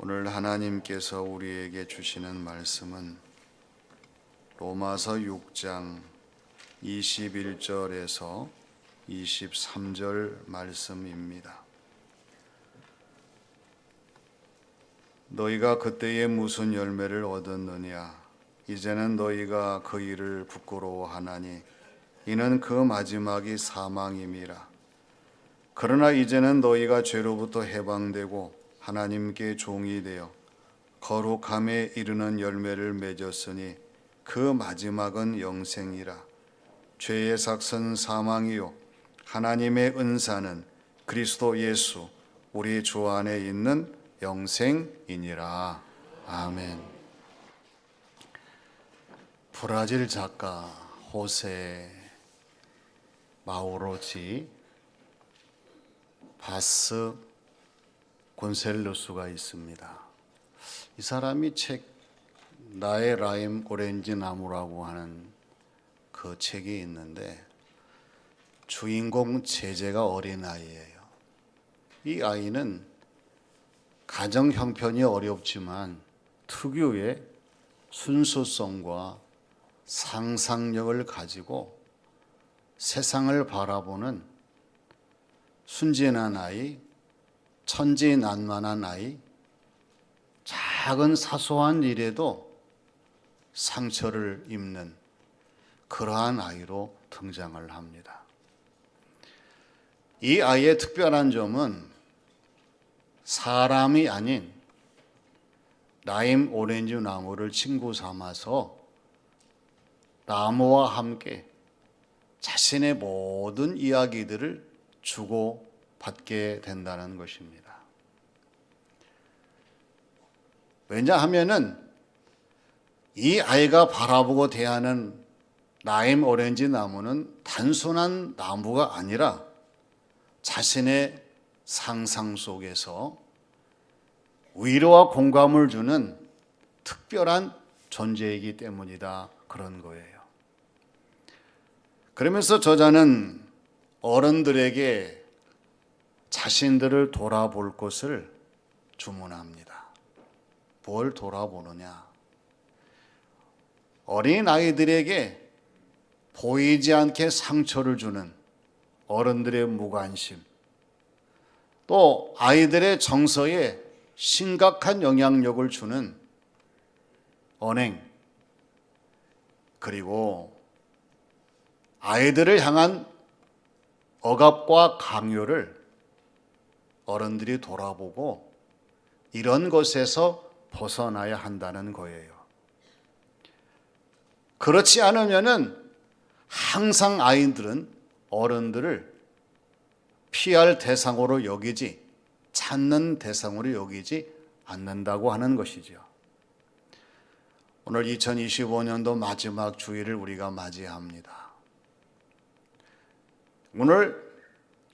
오늘 하나님께서 우리에게 주시는 말씀은 로마서 6장 21절에서 23절 말씀입니다. 너희가 그때에 무슨 열매를 얻었느냐? 이제는 너희가 그 일을 부끄러워하나니 이는 그 마지막이 사망임이라. 그러나 이제는 너희가 죄로부터 해방되고 하나님께 종이 되어 거룩함에 이르는 열매를 맺었으니 그 마지막은 영생이라. 죄의 삭은 사망이요 하나님의 은사는 그리스도 예수 우리 주 안에 있는 영생이니라. 아멘. 브라질 작가 호세 마우로지 바스 곤셀로스가 있습니다. 이 사람이 책 나의 라임 오렌지 나무라고 하는 그 책이 있는데 주인공 제재가 어린아이예요. 이 아이는 가정 형편이 어렵지만 특유의 순수성과 상상력을 가지고 세상을 바라보는 순진한 아이, 천진난만한 아이, 작은 사소한 일에도 상처를 입는 그러한 아이로 등장을 합니다. 이 아이의 특별한 점은 사람이 아닌 라임 오렌지 나무를 친구 삼아서 나무와 함께 자신의 모든 이야기들을 주고받게 된다는 것입니다. 왜냐하면은 이 아이가 바라보고 대하는 라임 오렌지 나무는 단순한 나무가 아니라 자신의 상상 속에서 위로와 공감을 주는 특별한 존재이기 때문이다, 그런 거예요. 그러면서 저자는 어른들에게 자신들을 돌아볼 것을 주문합니다. 뭘 돌아보느냐? 어린 아이들에게 보이지 않게 상처를 주는 어른들의 무관심, 또 아이들의 정서에 심각한 영향력을 주는 언행, 그리고 아이들을 향한 억압과 강요를 어른들이 돌아보고 이런 것에서 벗어나야 한다는 거예요. 그렇지 않으면은 항상 아이들은 어른들을 피할 대상으로 여기지, 찾는 대상으로 여기지 않는다고 하는 것이죠. 오늘 2025년도 마지막 주일을 우리가 맞이합니다. 오늘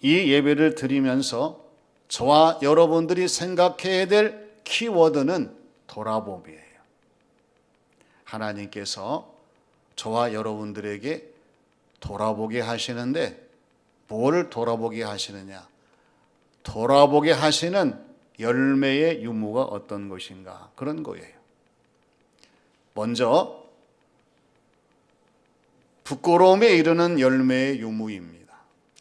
이 예배를 드리면서 저와 여러분들이 생각해야 될 키워드는 돌아봄이에요. 하나님께서 저와 여러분들에게 돌아보게 하시는데 뭘 돌아보게 하시느냐? 돌아보게 하시는 열매의 유무가 어떤 것인가? 그런 거예요. 먼저 부끄러움에 이르는 열매의 유무입니다.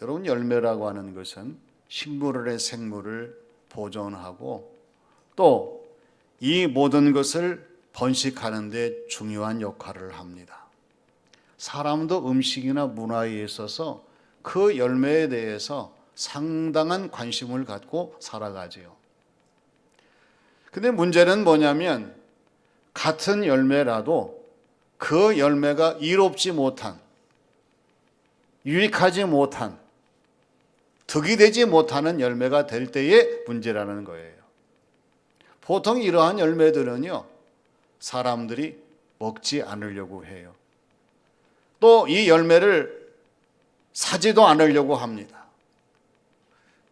여러분, 열매라고 하는 것은 식물의 생물을 보존하고 또 이 모든 것을 번식하는 데 중요한 역할을 합니다. 사람도 음식이나 문화에 있어서 그 열매에 대해서 상당한 관심을 갖고 살아가지요. 근데 문제는 뭐냐면 같은 열매라도 그 열매가 이롭지 못한, 유익하지 못한, 득이 되지 못하는 열매가 될 때의 문제라는 거예요. 보통 이러한 열매들은요, 사람들이 먹지 않으려고 해요. 또 이 열매를 사지도 않으려고 합니다.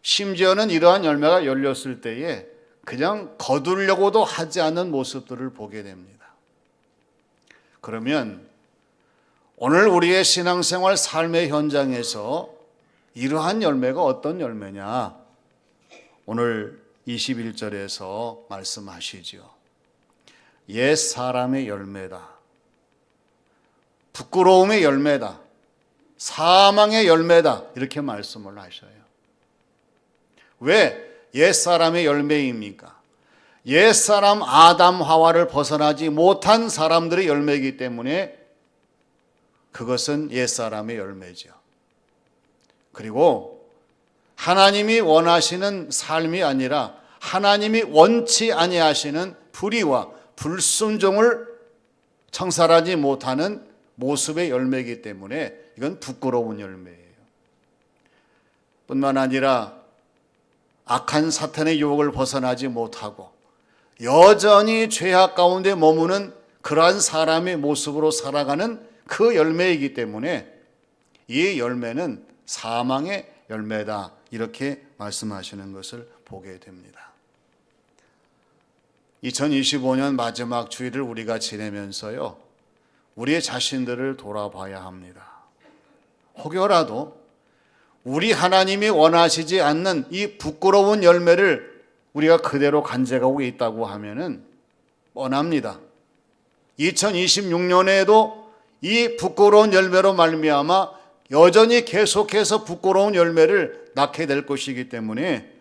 심지어는 이러한 열매가 열렸을 때에 그냥 거두려고도 하지 않는 모습들을 보게 됩니다. 그러면 오늘 우리의 신앙생활 삶의 현장에서 이러한 열매가 어떤 열매냐? 오늘 21절에서 말씀하시죠. 옛 사람의 열매다. 부끄러움의 열매다. 사망의 열매다. 이렇게 말씀을 하셔요. 왜 옛사람의 열매입니까? 옛사람 아담 하와를 벗어나지 못한 사람들의 열매이기 때문에 그것은 옛사람의 열매죠. 그리고 하나님이 원하시는 삶이 아니라 하나님이 원치 아니하시는 불의와 불순종을 청산하지 못하는 모습의 열매이기 때문에 이건 부끄러운 열매예요. 뿐만 아니라 악한 사탄의 유혹을 벗어나지 못하고 여전히 죄악 가운데 머무는 그러한 사람의 모습으로 살아가는 그 열매이기 때문에 이 열매는 사망의 열매다. 이렇게 말씀하시는 것을 보게 됩니다. 2025년 마지막 주일을 우리가 지내면서요, 우리의 자신들을 돌아봐야 합니다. 혹여라도 우리 하나님이 원하시지 않는 이 부끄러운 열매를 우리가 그대로 간직하고 있다고 하면은 뻔합니다. 2026년에도 이 부끄러운 열매로 말미암아 여전히 계속해서 부끄러운 열매를 낳게 될 것이기 때문에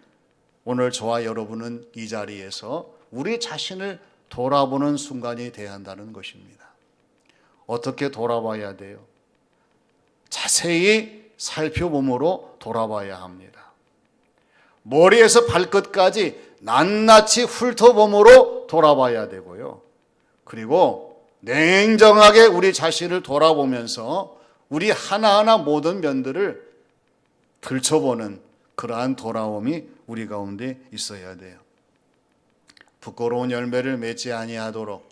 오늘 저와 여러분은 이 자리에서 우리 자신을 돌아보는 순간이 되어야 한다는 것입니다. 어떻게 돌아봐야 돼요? 자세히 살펴봄으로 돌아봐야 합니다. 머리에서 발끝까지 낱낱이 훑어봄으로 돌아봐야 되고요. 그리고 냉정하게 우리 자신을 돌아보면서 우리 하나하나 모든 면들을 들춰보는 그러한 돌아옴이 우리 가운데 있어야 돼요. 부끄러운 열매를 맺지 아니하도록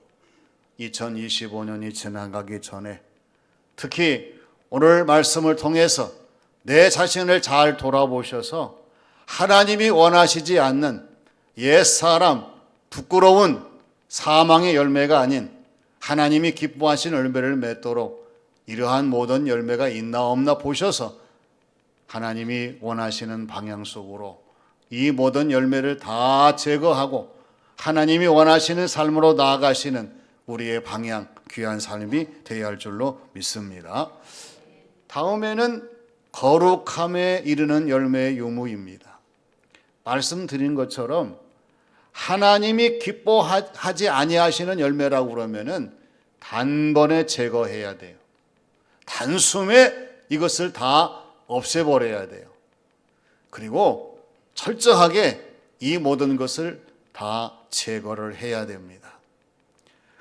2025년이 지나가기 전에 특히 오늘 말씀을 통해서 내 자신을 잘 돌아보셔서 하나님이 원하시지 않는 옛사람, 부끄러운 사망의 열매가 아닌 하나님이 기뻐하시는 열매를 맺도록 이러한 모든 열매가 있나 없나 보셔서 하나님이 원하시는 방향 속으로 이 모든 열매를 다 제거하고 하나님이 원하시는 삶으로 나아가시는 우리의 방향, 귀한 삶이 되어야 할 줄로 믿습니다. 다음에는 거룩함에 이르는 열매의 유무입니다. 말씀드린 것처럼 하나님이 기뻐하지 아니하시는 열매라고 그러면은 단번에 제거해야 돼요. 단숨에 이것을 다 없애버려야 돼요. 그리고 철저하게 이 모든 것을 다 제거를 해야 됩니다.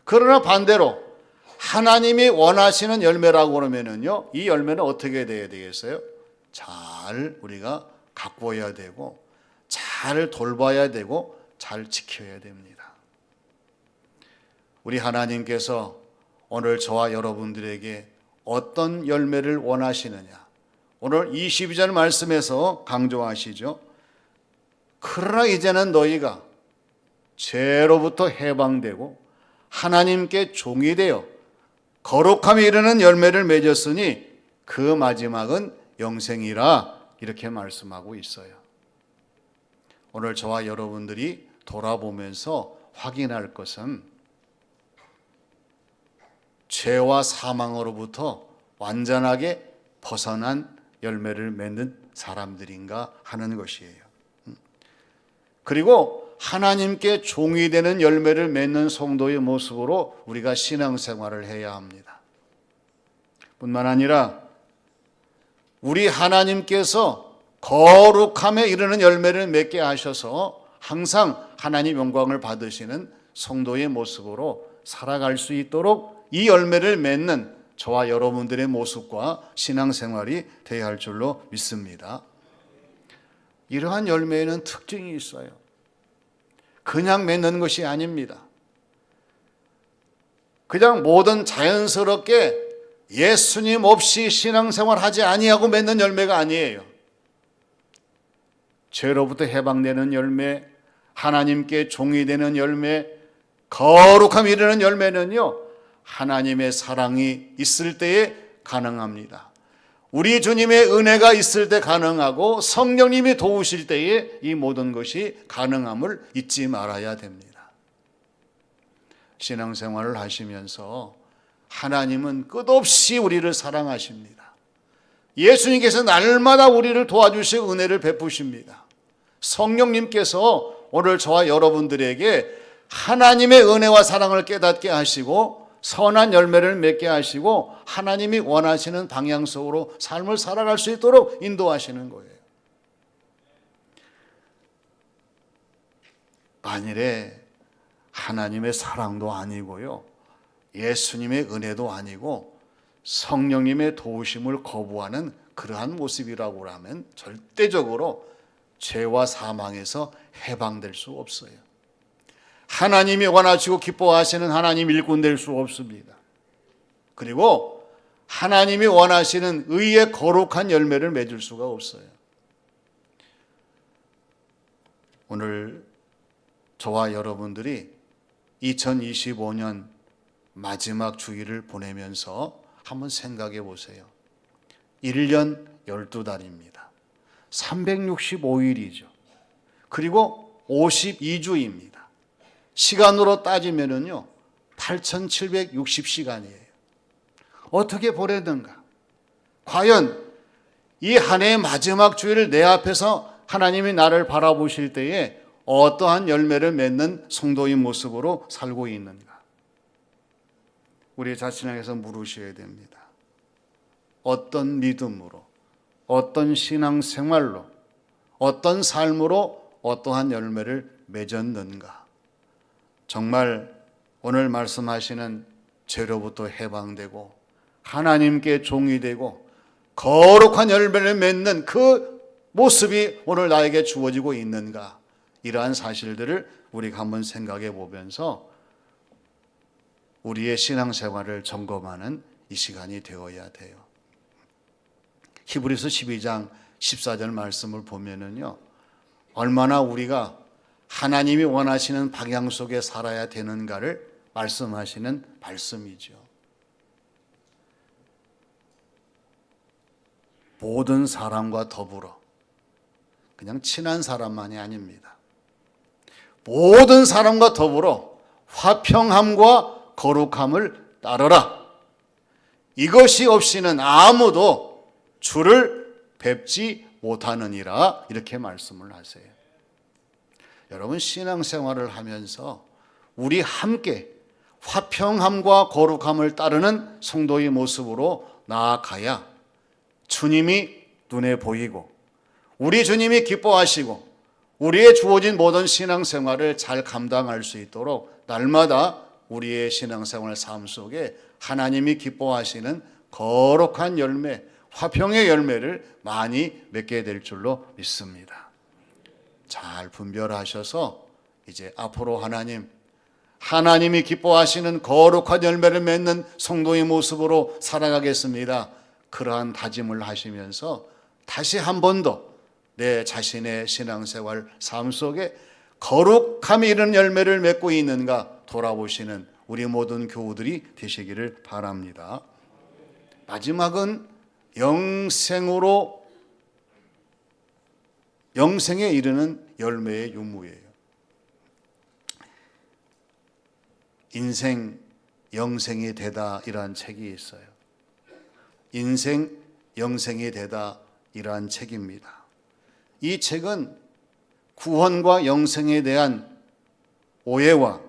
그러나 반대로 하나님이 원하시는 열매라고 그러면은요, 이 열매는 어떻게 돼야 되겠어요? 잘 우리가 가꿔야 되고, 잘 돌봐야 되고, 잘 지켜야 됩니다. 우리 하나님께서 오늘 저와 여러분들에게 어떤 열매를 원하시느냐? 오늘 22절 말씀에서 강조하시죠. 그러나 이제는 너희가 죄로부터 해방되고 하나님께 종이 되어 거룩함에 이르는 열매를 맺었으니 그 마지막은 영생이라 이렇게 말씀하고 있어요. 오늘 저와 여러분들이 돌아보면서 확인할 것은 죄와 사망으로부터 완전하게 벗어난 열매를 맺는 사람들인가 하는 것이에요. 그리고 하나님께 종이 되는 열매를 맺는 성도의 모습으로 우리가 신앙생활을 해야 합니다. 뿐만 아니라 우리 하나님께서 거룩함에 이르는 열매를 맺게 하셔서 항상 하나님 영광을 받으시는 성도의 모습으로 살아갈 수 있도록 이 열매를 맺는 저와 여러분들의 모습과 신앙생활이 되어야 할 줄로 믿습니다. 이러한 열매에는 특징이 있어요. 그냥 맺는 것이 아닙니다. 그냥 모든 자연스럽게 예수님 없이 신앙생활 하지 아니하고 맺는 열매가 아니에요. 죄로부터 해방되는 열매, 하나님께 종이 되는 열매, 거룩함이 이르는 열매는요, 하나님의 사랑이 있을 때에 가능합니다. 우리 주님의 은혜가 있을 때 가능하고 성령님이 도우실 때에 이 모든 것이 가능함을 잊지 말아야 됩니다. 신앙생활을 하시면서 하나님은 끝없이 우리를 사랑하십니다. 예수님께서 날마다 우리를 도와주시고 은혜를 베푸십니다. 성령님께서 오늘 저와 여러분들에게 하나님의 은혜와 사랑을 깨닫게 하시고 선한 열매를 맺게 하시고 하나님이 원하시는 방향 속으로 삶을 살아갈 수 있도록 인도하시는 거예요. 만일에 하나님의 사랑도 아니고요, 예수님의 은혜도 아니고 성령님의 도우심을 거부하는 그러한 모습이라고 하면 절대적으로 죄와 사망에서 해방될 수 없어요. 하나님이 원하시고 기뻐하시는 하나님 일꾼 될 수 없습니다. 그리고 하나님이 원하시는 의의 거룩한 열매를 맺을 수가 없어요. 오늘 저와 여러분들이 2025년 마지막 주일을 보내면서 한번 생각해 보세요. 1년 12달입니다. 365일이죠. 그리고 52주입니다. 시간으로 따지면은요, 8,760시간이에요. 어떻게 보내든가? 과연 이 한 해의 마지막 주일을 내 앞에서 하나님이 나를 바라보실 때에 어떠한 열매를 맺는 성도의 모습으로 살고 있는가? 우리 자신에게서 물으셔야 됩니다. 어떤 믿음으로, 어떤 신앙생활로, 어떤 삶으로 어떠한 열매를 맺었는가? 정말 오늘 말씀하시는 죄로부터 해방되고 하나님께 종이 되고 거룩한 열매를 맺는 그 모습이 오늘 나에게 주어지고 있는가? 이러한 사실들을 우리가 한번 생각해 보면서 우리의 신앙생활을 점검하는 이 시간이 되어야 돼요. 히브리서 12장 14절 말씀을 보면은요, 얼마나 우리가 하나님이 원하시는 방향 속에 살아야 되는가를 말씀하시는 말씀이죠. 모든 사람과 더불어, 그냥 친한 사람만이 아닙니다. 모든 사람과 더불어 화평함과 거룩함을 따르라. 이것이 없이는 아무도 주를 뵙지 못하느니라. 이렇게 말씀을 하세요. 여러분, 신앙생활을 하면서 우리 함께 화평함과 거룩함을 따르는 성도의 모습으로 나아가야 주님이 눈에 보이고 우리 주님이 기뻐하시고 우리의 주어진 모든 신앙생활을 잘 감당할 수 있도록 날마다 우리의 신앙생활 삶 속에 하나님이 기뻐하시는 거룩한 열매, 화평의 열매를 많이 맺게 될 줄로 믿습니다. 잘 분별하셔서 이제 앞으로 하나님이 기뻐하시는 거룩한 열매를 맺는 성도의 모습으로 살아가겠습니다. 그러한 다짐을 하시면서 다시 한 번 더 내 자신의 신앙생활 삶 속에 거룩함이 이런 열매를 맺고 있는가 돌아보시는 우리 모든 교우들이 되시기를 바랍니다. 마지막은 영생에 이르는 열매의 유무예요. 인생 영생이 되다 이러한 책이 있어요. 인생 영생이 되다 이러한 책입니다. 이 책은 구원과 영생에 대한 오해와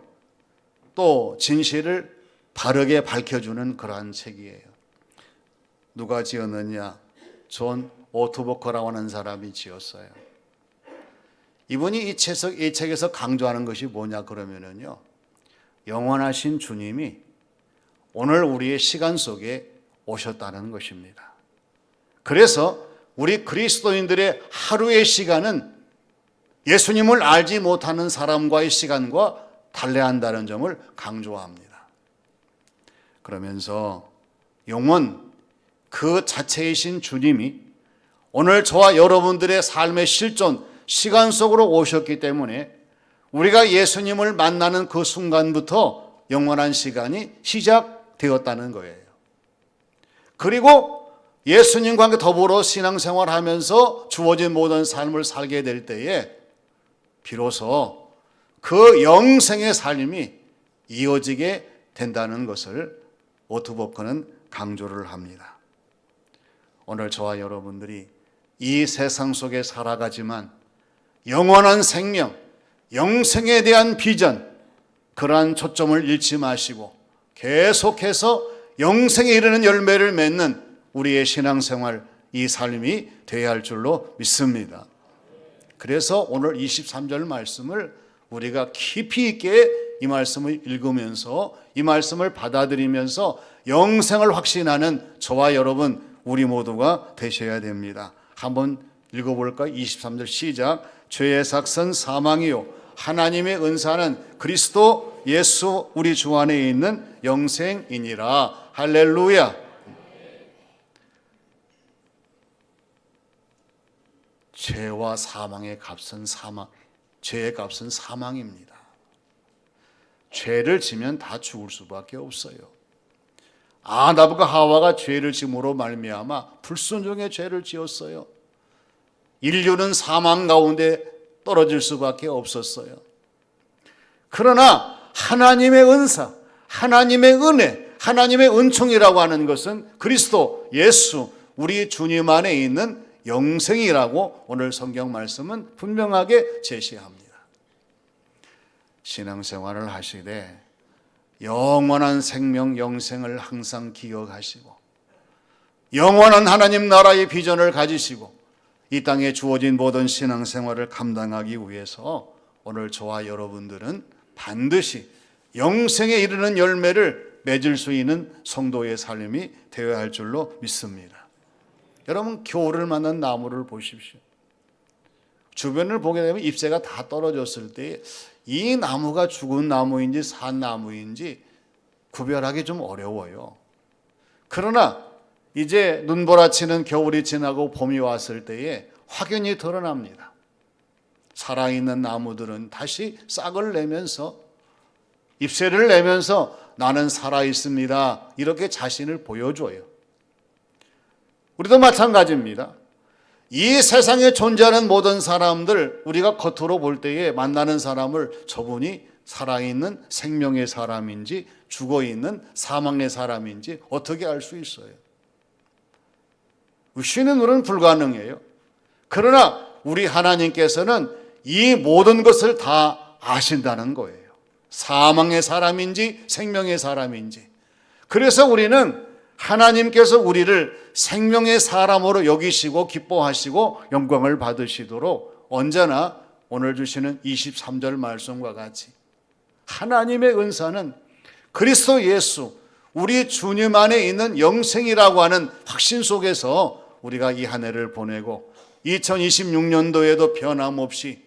또 진실을 바르게 밝혀주는 그러한 책이에요. 누가 지었느냐? 존 오트버커라고 하는 사람이 지었어요. 이분이 이 책에서 강조하는 것이 뭐냐 그러면은요, 영원하신 주님이 오늘 우리의 시간 속에 오셨다는 것입니다. 그래서 우리 그리스도인들의 하루의 시간은 예수님을 알지 못하는 사람과의 시간과 달라한다는 점을 강조합니다. 그러면서 영원 그 자체이신 주님이 오늘 저와 여러분들의 삶의 실존 시간 속으로 오셨기 때문에 우리가 예수님을 만나는 그 순간부터 영원한 시간이 시작되었다는 거예요. 그리고 예수님과 함께 더불어 신앙생활하면서 주어진 모든 삶을 살게 될 때에 비로소 그 영생의 삶이 이어지게 된다는 것을 오트버크는 강조를 합니다. 오늘 저와 여러분들이 이 세상 속에 살아가지만 영원한 생명, 영생에 대한 비전, 그러한 초점을 잃지 마시고 계속해서 영생에 이르는 열매를 맺는 우리의 신앙생활, 이 삶이 되어야 할 줄로 믿습니다. 그래서 오늘 23절 말씀을 우리가 깊이 있게 이 말씀을 읽으면서 이 말씀을 받아들이면서 영생을 확신하는 저와 여러분, 우리 모두가 되셔야 됩니다. 한번 읽어볼까요? 23절 시작. 죄의 삭은 사망이요 하나님의 은사는 그리스도 예수 우리 주 안에 있는 영생이니라. 할렐루야. 죄와 사망의 값은 죄의 값은 사망입니다. 죄를 지면 다 죽을 수밖에 없어요. 아담과 하와가 죄를 지음으로 말미암아 불순종의 죄를 지었어요. 인류는 사망 가운데 떨어질 수밖에 없었어요. 그러나 하나님의 은사, 하나님의 은혜, 하나님의 은총이라고 하는 것은 그리스도 예수 우리 주님 안에 있는 영생이라고 오늘 성경 말씀은 분명하게 제시합니다. 신앙생활을 하시되 영원한 생명, 영생을 항상 기억하시고 영원한 하나님 나라의 비전을 가지시고 이 땅에 주어진 모든 신앙생활을 감당하기 위해서 오늘 저와 여러분들은 반드시 영생에 이르는 열매를 맺을 수 있는 성도의 삶이 되어야 할 줄로 믿습니다. 여러분, 겨울을 맞는 나무를 보십시오. 주변을 보게 되면 잎새가 다 떨어졌을 때 이 나무가 죽은 나무인지 산 나무인지 구별하기 좀 어려워요. 그러나 이제 눈보라치는 겨울이 지나고 봄이 왔을 때에 확연히 드러납니다. 살아있는 나무들은 다시 싹을 내면서 잎새를 내면서 나는 살아있습니다, 이렇게 자신을 보여줘요. 우리도 마찬가지입니다. 이 세상에 존재하는 모든 사람들, 우리가 겉으로 볼 때에 만나는 사람을 저분이 살아있는 생명의 사람인지 죽어있는 사망의 사람인지 어떻게 알 수 있어요? 쉬는 눈은 불가능해요. 그러나 우리 하나님께서는 이 모든 것을 다 아신다는 거예요. 사망의 사람인지 생명의 사람인지. 그래서 우리는 하나님께서 우리를 생명의 사람으로 여기시고 기뻐하시고 영광을 받으시도록 언제나 오늘 주시는 23절 말씀과 같이 하나님의 은사는 그리스도 예수 우리 주님 안에 있는 영생이라고 하는 확신 속에서 우리가 이 한 해를 보내고 2026년도에도 변함없이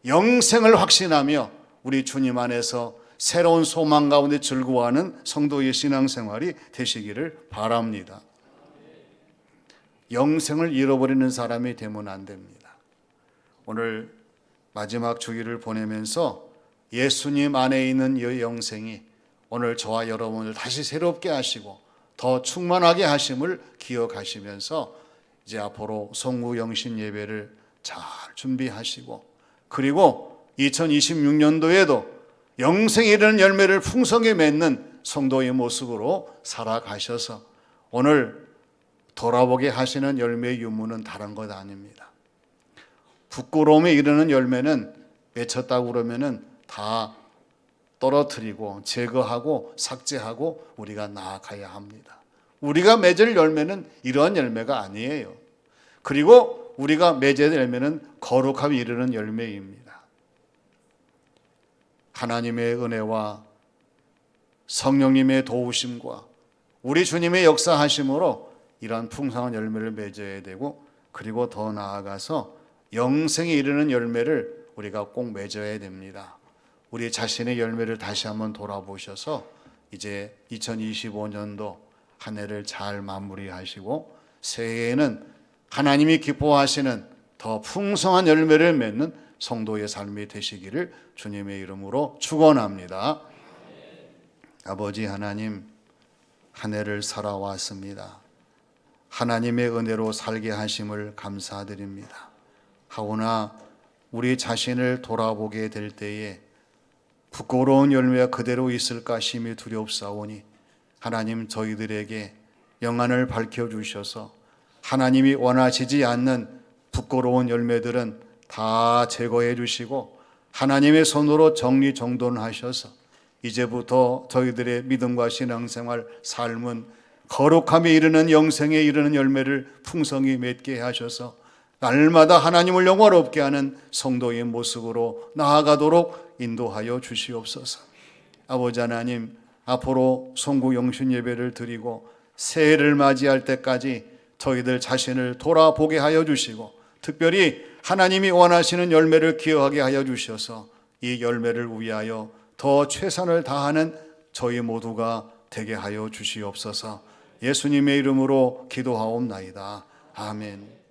영생을 확신하며 우리 주님 안에서 새로운 소망 가운데 즐거워하는 성도의 신앙생활이 되시기를 바랍니다. 영생을 잃어버리는 사람이 되면 안 됩니다. 오늘 마지막 주기를 보내면서 예수님 안에 있는 이 영생이 오늘 저와 여러분을 다시 새롭게 하시고 더 충만하게 하심을 기억하시면서 이제 앞으로 성구영신 예배를 잘 준비하시고 그리고 2026년도에도 영생에 이르는 열매를 풍성히 맺는 성도의 모습으로 살아가셔서 오늘 돌아보게 하시는 열매의 유무는 다른 것 아닙니다. 부끄러움에 이르는 열매는 맺혔다고 그러면은 다 떨어뜨리고 제거하고 삭제하고 우리가 나아가야 합니다. 우리가 맺을 열매는 이러한 열매가 아니에요. 그리고 우리가 맺어야 될 열매는 거룩함에 이르는 열매입니다. 하나님의 은혜와 성령님의 도우심과 우리 주님의 역사하심으로 이러한 풍성한 열매를 맺어야 되고 그리고 더 나아가서 영생에 이르는 열매를 우리가 꼭 맺어야 됩니다. 우리 자신의 열매를 다시 한번 돌아보셔서 이제 2025년도 한 해를 잘 마무리하시고 새해에는 하나님이 기뻐하시는 더 풍성한 열매를 맺는 성도의 삶이 되시기를 주님의 이름으로 축원합니다. 아버지 하나님, 한 해를 살아왔습니다. 하나님의 은혜로 살게 하심을 감사드립니다. 하오나 우리 자신을 돌아보게 될 때에 부끄러운 열매가 그대로 있을까 심히 두렵사오니 하나님 저희들에게 영안을 밝혀주셔서 하나님이 원하시지 않는 부끄러운 열매들은 다 제거해 주시고 하나님의 손으로 정리정돈하셔서 이제부터 저희들의 믿음과 신앙생활, 삶은 거룩함에 이르는 영생에 이르는 열매를 풍성히 맺게 하셔서 날마다 하나님을 영화롭게 하는 성도의 모습으로 나아가도록 인도하여 주시옵소서. 아버지 하나님, 앞으로 송구 영신 예배를 드리고 새해를 맞이할 때까지 저희들 자신을 돌아보게 하여 주시고 특별히 하나님이 원하시는 열매를 기억하게 하여 주셔서 이 열매를 위하여 더 최선을 다하는 저희 모두가 되게 하여 주시옵소서. 예수님의 이름으로 기도하옵나이다. 아멘.